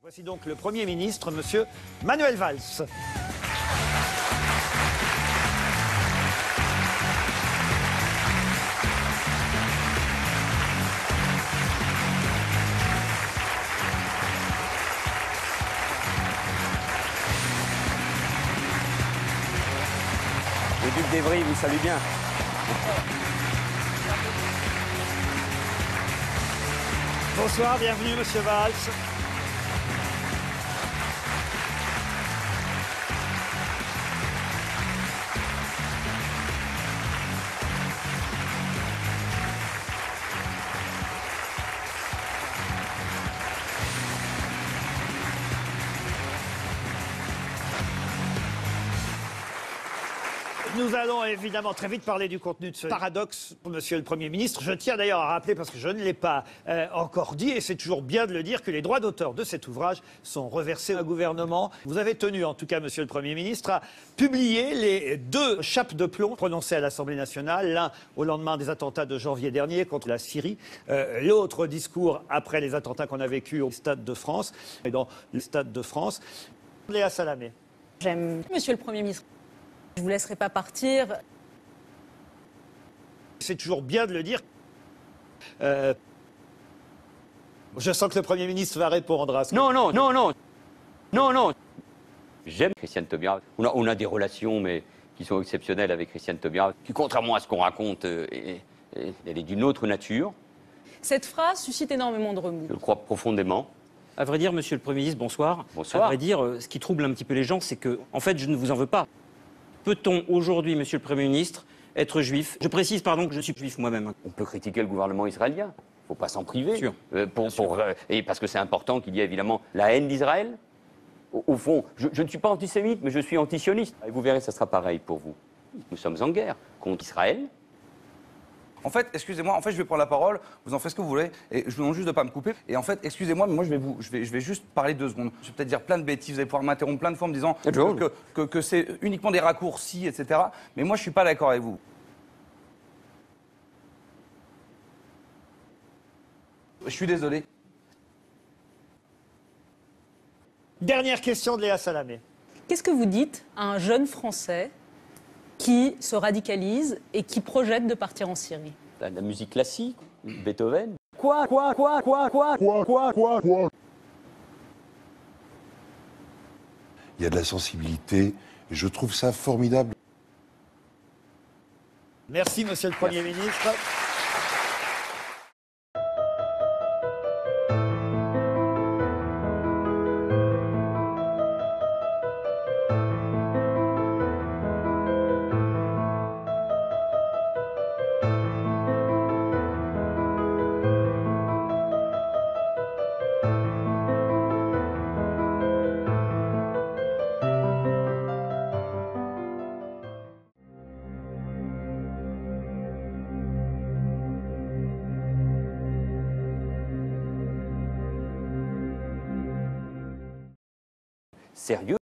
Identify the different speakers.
Speaker 1: Voici donc le Premier ministre, Monsieur Manuel Valls.
Speaker 2: Le duc d'Evry vous salue bien.
Speaker 1: Bonsoir, bienvenue Monsieur Valls. Nous allons évidemment très vite parler du contenu de ce paradoxe, Monsieur le Premier ministre. Je tiens d'ailleurs à rappeler, parce que je ne l'ai pas encore dit, et c'est toujours bien de le dire, que les droits d'auteur de cet ouvrage sont reversés au gouvernement. Vous avez tenu, en tout cas, Monsieur le Premier ministre, à publier les deux chapes de plomb prononcées à l'Assemblée nationale, l'un au lendemain des attentats de janvier dernier contre la Syrie, l'autre discours après les attentats qu'on a vécus au Stade de France, et dans le Stade de France. Léa Salamé.
Speaker 3: J'aime Monsieur le Premier ministre. Je ne vous laisserai pas partir.
Speaker 1: C'est toujours bien de le dire. Je sens que le Premier ministre va répondre à ça.
Speaker 2: Non. J'aime Christiane Taubira. On a des relations, mais qui sont exceptionnelles avec Christiane Taubira, qui, contrairement à ce qu'on raconte, elle est d'une autre nature.
Speaker 3: Cette phrase suscite énormément de remous.
Speaker 2: Je le crois profondément.
Speaker 4: À vrai dire, Monsieur le Premier ministre, bonsoir.
Speaker 2: Bonsoir.
Speaker 4: À vrai dire, ce qui trouble un petit peu les gens, c'est que, en fait, je ne vous en veux pas. Peut-on aujourd'hui, Monsieur le Premier ministre, être juif? Je précise, pardon, que je suis juif moi-même.
Speaker 2: On peut critiquer le gouvernement israélien. Il ne faut pas s'en priver.
Speaker 4: Sûr.
Speaker 2: Et parce que c'est important qu'il y ait évidemment la haine d'Israël. Au fond, je ne suis pas antisémite, mais je suis antisioniste. Et vous verrez, ça sera pareil pour vous. Nous sommes en guerre contre Israël.
Speaker 5: En fait, excusez-moi, je vais prendre la parole, vous en faites ce que vous voulez, et je vous demande juste de ne pas me couper. Et en fait, excusez-moi, mais moi je vais juste parler 2 secondes. Je vais peut-être dire plein de bêtises, vous allez pouvoir m'interrompre plein de fois en me disant que c'est uniquement des raccourcis, etc. Mais moi je suis pas d'accord avec vous. Je suis désolé.
Speaker 1: Dernière question de Léa Salamé.
Speaker 3: Qu'est-ce que vous dites à un jeune Français qui se radicalise et qui projette de partir en Syrie?
Speaker 2: La musique classique, Beethoven.
Speaker 6: Quoi Il y a de la sensibilité et je trouve ça formidable.
Speaker 1: Merci, Monsieur le Premier ministre.
Speaker 2: Sérieux.